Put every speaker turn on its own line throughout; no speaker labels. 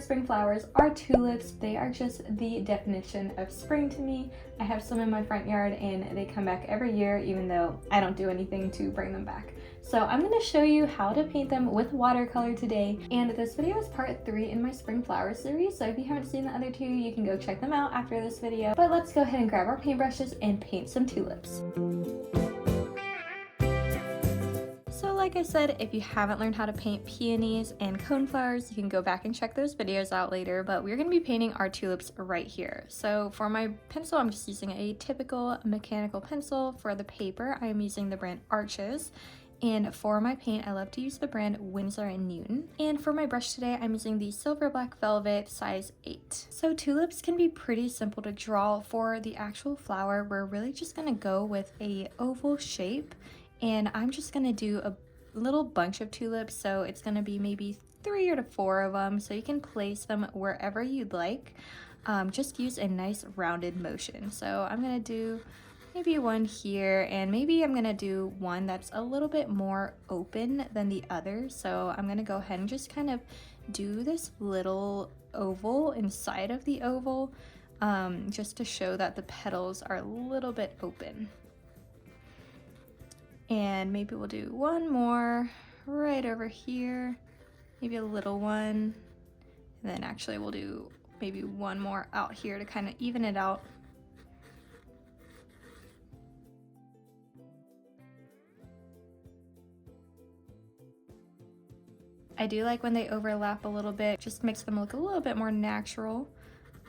spring flowers are tulips. They are just the definition of spring to me. I have some in my front yard and they come back every year, even though I don't do anything to bring them back. So I'm going to show you how to paint them with watercolor today, and this video is part 3 in my spring flower series, so if you haven't seen the other 2, you can go check them out after this video. But let's go ahead and grab our paintbrushes and paint some tulips. So like I said, if you haven't learned how to paint peonies and coneflowers, you can go back and check those videos out later, but we're going to be painting our tulips right here. So for my pencil, I'm just using a typical mechanical pencil. For the paper, I am using the brand Arches. And for my paint, I love to use the brand Windsor&Newton. And for my brush today, I'm using the Silver Black Velvet size 8. So tulips can be pretty simple to draw. For the actual flower, we're really just gonna go with a oval shape. And I'm just gonna do a little bunch of tulips. So it's gonna be maybe 3 or 4 of them. So you can place them wherever you'd like. Just use a nice rounded motion. So I'm gonna do maybe one here, and maybe I'm gonna do one that's a little bit more open than the other. So I'm gonna go ahead and just kind of do this little oval inside of the oval, just to show that the petals are a little bit open. And maybe we'll do one more right over here, maybe a little one, and then actually we'll do maybe one more out here to kind of even it out. I do like when they overlap a little bit, just makes them look a little bit more natural.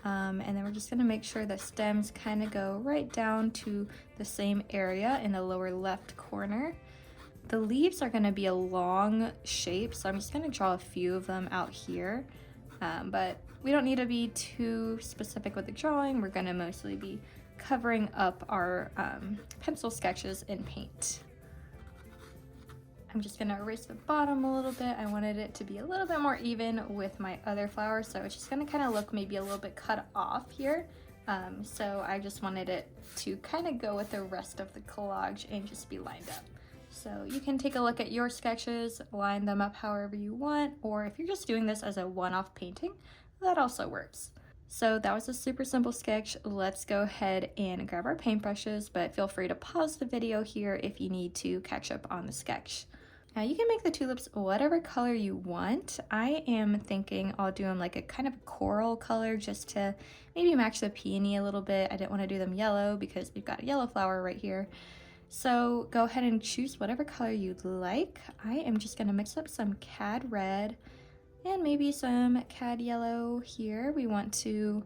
And then we're just gonna make sure the stems kind of go right down to the same area in the lower left corner. The leaves are gonna be a long shape, so I'm just gonna draw a few of them out here. But we don't need to be too specific with the drawing. We're gonna mostly be covering up our pencil sketches in paint. I'm just gonna erase the bottom a little bit. I wanted it to be a little bit more even with my other flowers, so it's just gonna kind of look maybe a little bit cut off here. So I just wanted it to kind of go with the rest of the collage and just be lined up. So you can take a look at your sketches, line them up however you want, or if you're just doing this as a one-off painting, that also works. So that was a super simple sketch. Let's go ahead and grab our paintbrushes, but feel free to pause the video here if you need to catch up on the sketch. Now you can make the tulips whatever color you want. I am thinking I'll do them like a kind of coral color just to maybe match the peony a little bit. I didn't want to do them yellow because we've got a yellow flower right here. So go ahead and choose whatever color you'd like. I am just going to mix up some cad red and maybe some cad yellow here. We want to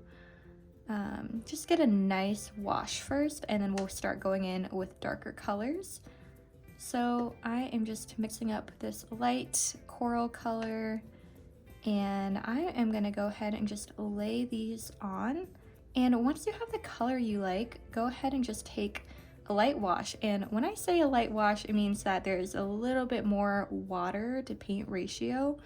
just get a nice wash first, and then we'll start going in with darker colors. So I am just mixing up this light coral color, and I am gonna go ahead and just lay these on. And once you have the color you like, go ahead and just take a light wash. And when I say a light wash, it means that there's a little bit more water to paint ratio.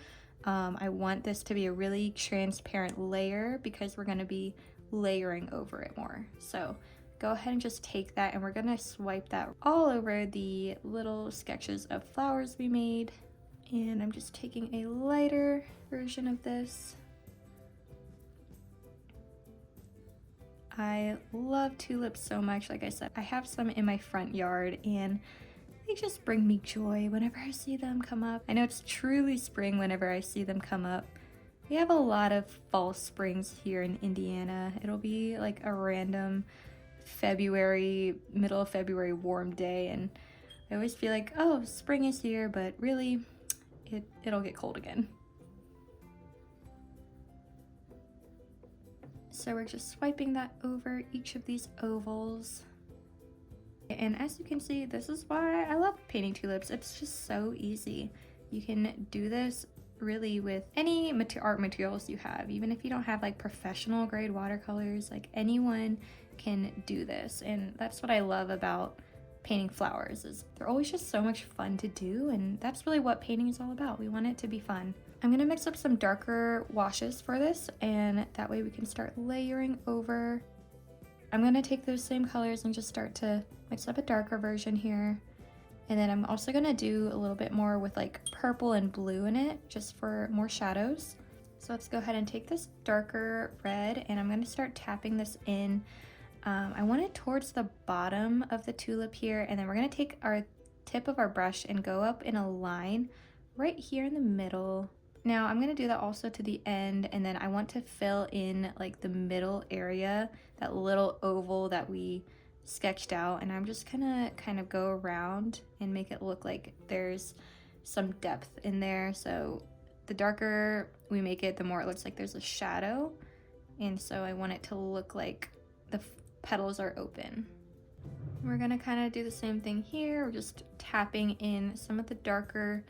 I want this to be a really transparent layer because we're gonna be layering over it more. So go ahead and just take that, and we're gonna swipe that all over the little sketches of flowers we made. And I'm just taking a lighter version of this. I love tulips so much. Like I said, I have some in my front yard and they just bring me joy whenever I see them come up. I know it's truly spring whenever I see them come up. We have a lot of false springs here in Indiana. It'll be like a random February, middle of February warm day, and I always feel like, oh, spring is here, but really it'll get cold again. So we're just swiping that over each of these ovals. And as you can see, this is why I love painting tulips. It's just so easy. You can do this really with any art materials you have. Even if you don't have like professional grade watercolors, like anyone can do this. And that's what I love about painting flowers, is they're always just so much fun to do, and that's really what painting is all about. We want it to be fun. I'm gonna mix up some darker washes for this, and that way we can start layering over. I'm gonna take those same colors and just start to mix up a darker version here. And then I'm also gonna do a little bit more with like purple and blue in it, just for more shadows. So let's go ahead and take this darker red and I'm going to start tapping this in. I want it towards the bottom of the tulip here, and then we're going to take our tip of our brush and go up in a line right here in the middle. Now I'm going to do that also to the end, and then I want to fill in like the middle area, that little oval that we sketched out, and I'm just gonna kind of go around and make it look like there's some depth in there. So the darker we make it, the more it looks like there's a shadow, and so I want it to look like the petals are open. We're gonna kind of do the same thing here. We're just tapping in some of the darker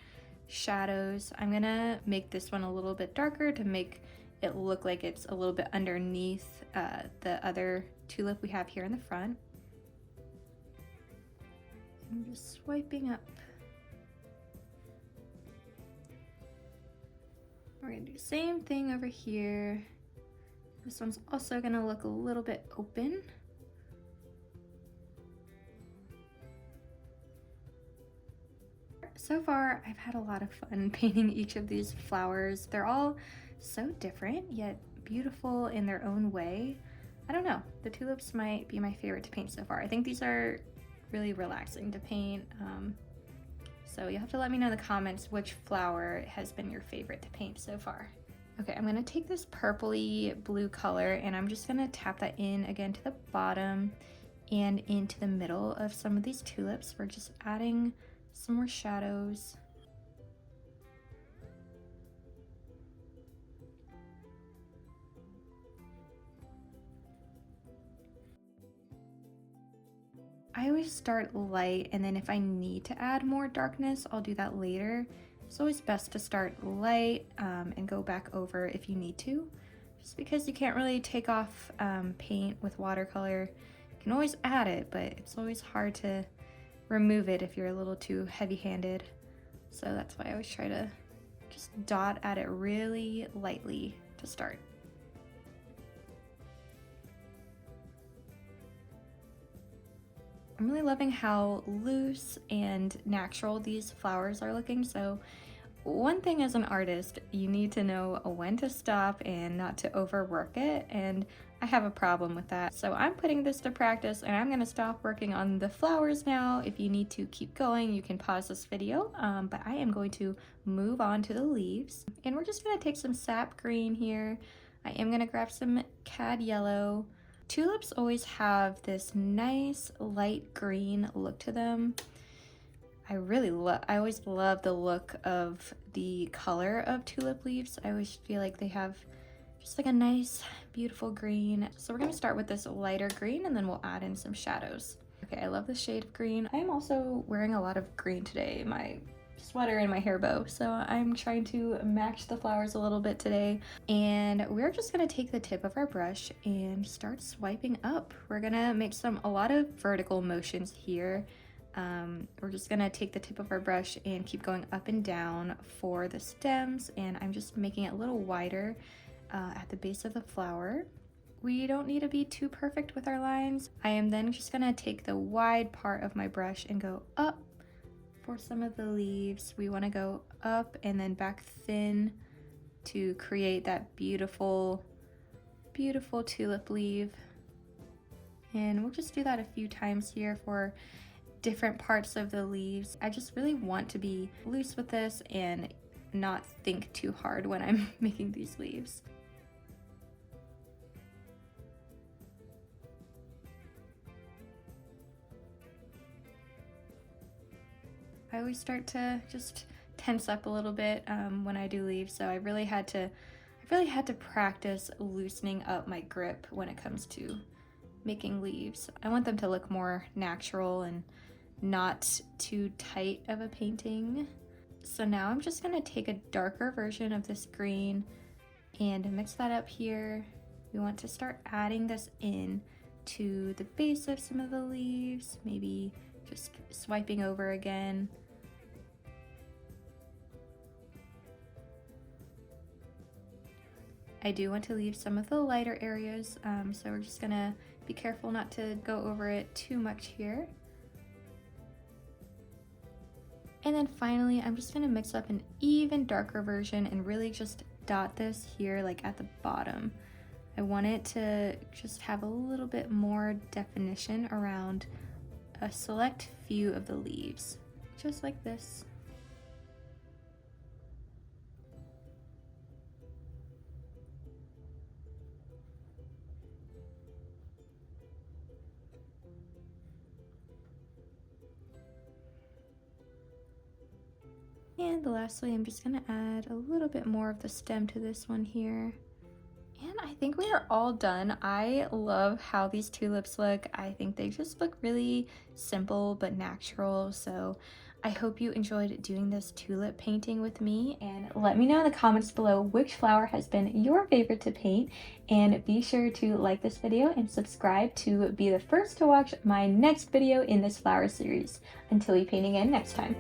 shadows. I'm gonna make this one a little bit darker to make it look like it's a little bit underneath the other tulip we have here in the front. I'm just swiping up. We're gonna do the same thing over here. This one's also gonna look a little bit open. So far, I've had a lot of fun painting each of these flowers. They're all so different, yet beautiful in their own way. I don't know, the tulips might be my favorite to paint so far. I think these are really relaxing to paint. So you'll have to let me know in the comments which flower has been your favorite to paint so far. Okay, I'm gonna take this purpley blue color and I'm just gonna tap that in again to the bottom and into the middle of some of these tulips. We're just adding some more shadows. I always start light, and then if I need to add more darkness, I'll do that later. It's always best to start light and go back over if you need to, just because you can't really take off paint with watercolor. You can always add it, but it's always hard to remove it if you're a little too heavy-handed. So that's why I always try to just dot at it really lightly to start. I'm really loving how loose and natural these flowers are looking. So one thing as an artist, you need to know when to stop and not to overwork it, and I have a problem with that. So I'm putting this to practice and I'm gonna stop working on the flowers now. If you need to keep going, you can pause this video, but I am going to move on to the leaves. And we're just gonna take some sap green here. I am gonna grab some cad yellow. Tulips always have this nice light green look to them. I always love the look of the color of tulip leaves. I always feel like they have just like a nice, beautiful green. So we're gonna start with this lighter green and then we'll add in some shadows. Okay, I love the shade of green. I am also wearing a lot of green today. My sweater and my hair bow, so I'm trying to match the flowers a little bit today. And we're just gonna take the tip of our brush and start swiping up. We're gonna make a lot of vertical motions here. We're just gonna take the tip of our brush and keep going up and down for the stems, and I'm just making it a little wider at the base of the flower. We don't need to be too perfect with our lines. I am then just gonna take the wide part of my brush and go up. For some of the leaves, we want to go up and then back thin to create that beautiful, beautiful tulip leaf. And we'll just do that a few times here for different parts of the leaves. I just really want to be loose with this and not think too hard when I'm making these leaves. I always start to just tense up a little bit when I do leaves, so I really had to practice loosening up my grip when it comes to making leaves. I want them to look more natural and not too tight of a painting. So now I'm just gonna take a darker version of this green and mix that up here. We want to start adding this in to the base of some of the leaves, maybe just swiping over again. I do want to leave some of the lighter areas, so we're just gonna be careful not to go over it too much here. And then finally, I'm just gonna mix up an even darker version and really just dot this here like at the bottom. I want it to just have a little bit more definition around a select few of the leaves, just like this. And lastly, I'm just gonna add a little bit more of the stem to this one here. And I think we are all done. I love how these tulips look. I think they just look really simple but natural. So I hope you enjoyed doing this tulip painting with me, and let me know in the comments below which flower has been your favorite to paint, and be sure to like this video and subscribe to be the first to watch my next video in this flower series. Until we paint again next time.